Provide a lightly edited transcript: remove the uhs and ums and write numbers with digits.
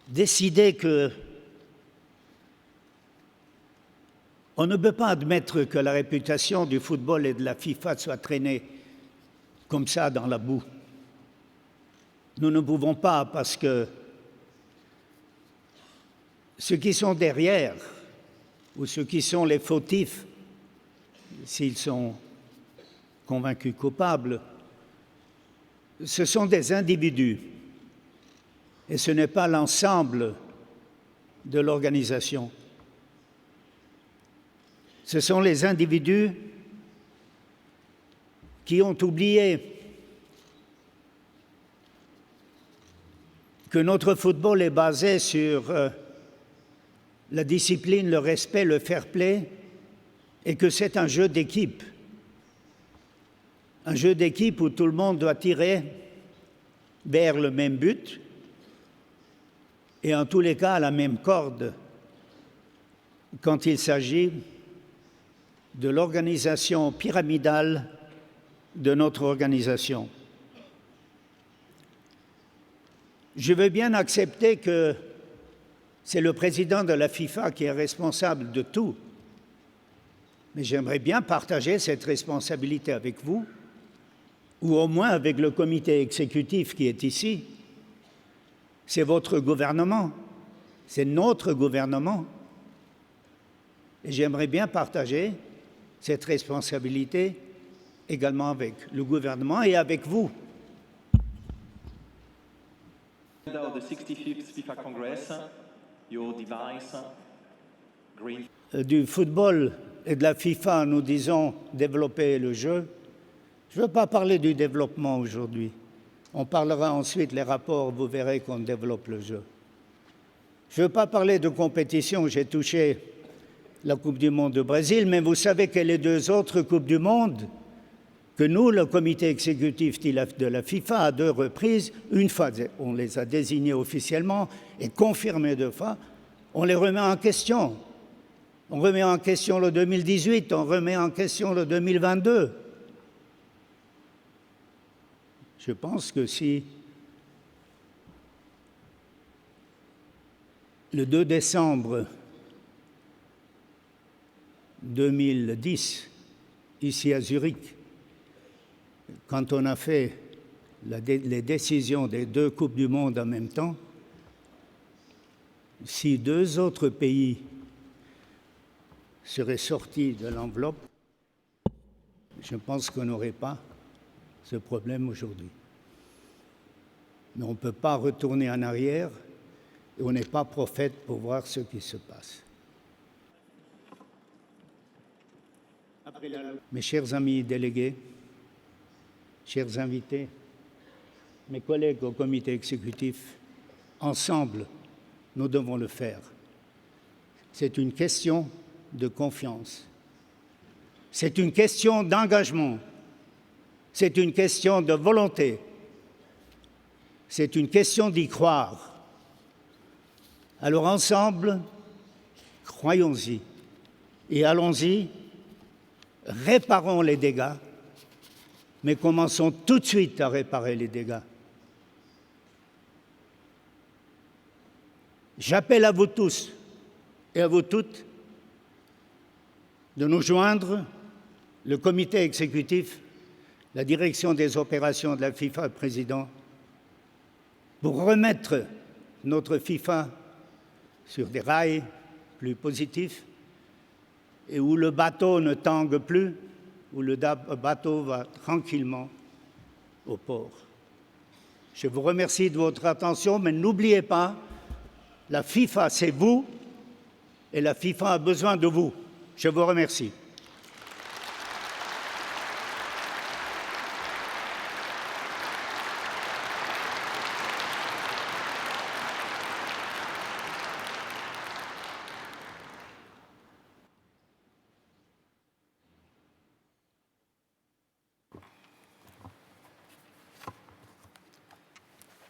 décidé que on ne peut pas admettre que la réputation du football et de la FIFA soit traînée comme ça dans la boue. Nous ne pouvons pas, parce que ceux qui sont derrière, ou ceux qui sont les fautifs, s'ils sont convaincus coupables, ce sont des individus, et ce n'est pas l'ensemble de l'organisation. Ce sont les individus qui ont oublié que notre football est basé sur la discipline, le respect, le fair play, et que c'est un jeu d'équipe. Un jeu d'équipe où tout le monde doit tirer vers le même but et en tous les cas à la même corde quand il s'agit de l'organisation pyramidale de notre organisation. Je veux bien accepter que c'est le président de la FIFA qui est responsable de tout, mais j'aimerais bien partager cette responsabilité avec vous, ou au moins avec le comité exécutif qui est ici. C'est votre gouvernement, c'est notre gouvernement, et j'aimerais bien partager cette responsabilité également avec le gouvernement et avec vous. The 65th FIFA Congress, your device, green. Du football et de la FIFA, nous disons développer le jeu. Je ne veux pas parler du développement aujourd'hui. On parlera ensuite les rapports, vous verrez qu'on développe le jeu. Je ne veux pas parler de compétition, j'ai touché la Coupe du Monde du Brésil, mais vous savez que les deux autres Coupes du Monde, que nous, le comité exécutif de la FIFA, à 2 reprises, une fois on les a désignés officiellement et confirmés 2 fois, on les remet en question. On remet en question le 2018, on remet en question le 2022. Je pense que si le 2 décembre 2010, ici à Zurich, quand on a fait les décisions des 2 Coupes du Monde en même temps, si 2 autres pays seraient sortis de l'enveloppe, je pense qu'on n'aurait pas ce problème aujourd'hui. Mais on ne peut pas retourner en arrière et on n'est pas prophète pour voir ce qui se passe. Mes chers amis délégués, chers invités, mes collègues au comité exécutif, ensemble, nous devons le faire. C'est une question de confiance. C'est une question d'engagement. C'est une question de volonté. C'est une question d'y croire. Alors ensemble, croyons-y et allons-y, réparons les dégâts, mais commençons tout de suite à réparer les dégâts. J'appelle à vous tous et à vous toutes de nous joindre, le comité exécutif, la direction des opérations de la FIFA, le président, pour remettre notre FIFA sur des rails plus positifs et où le bateau ne tangue plus, où le bateau va tranquillement au port. Je vous remercie de votre attention, mais n'oubliez pas, la FIFA, c'est vous, et la FIFA a besoin de vous. Je vous remercie.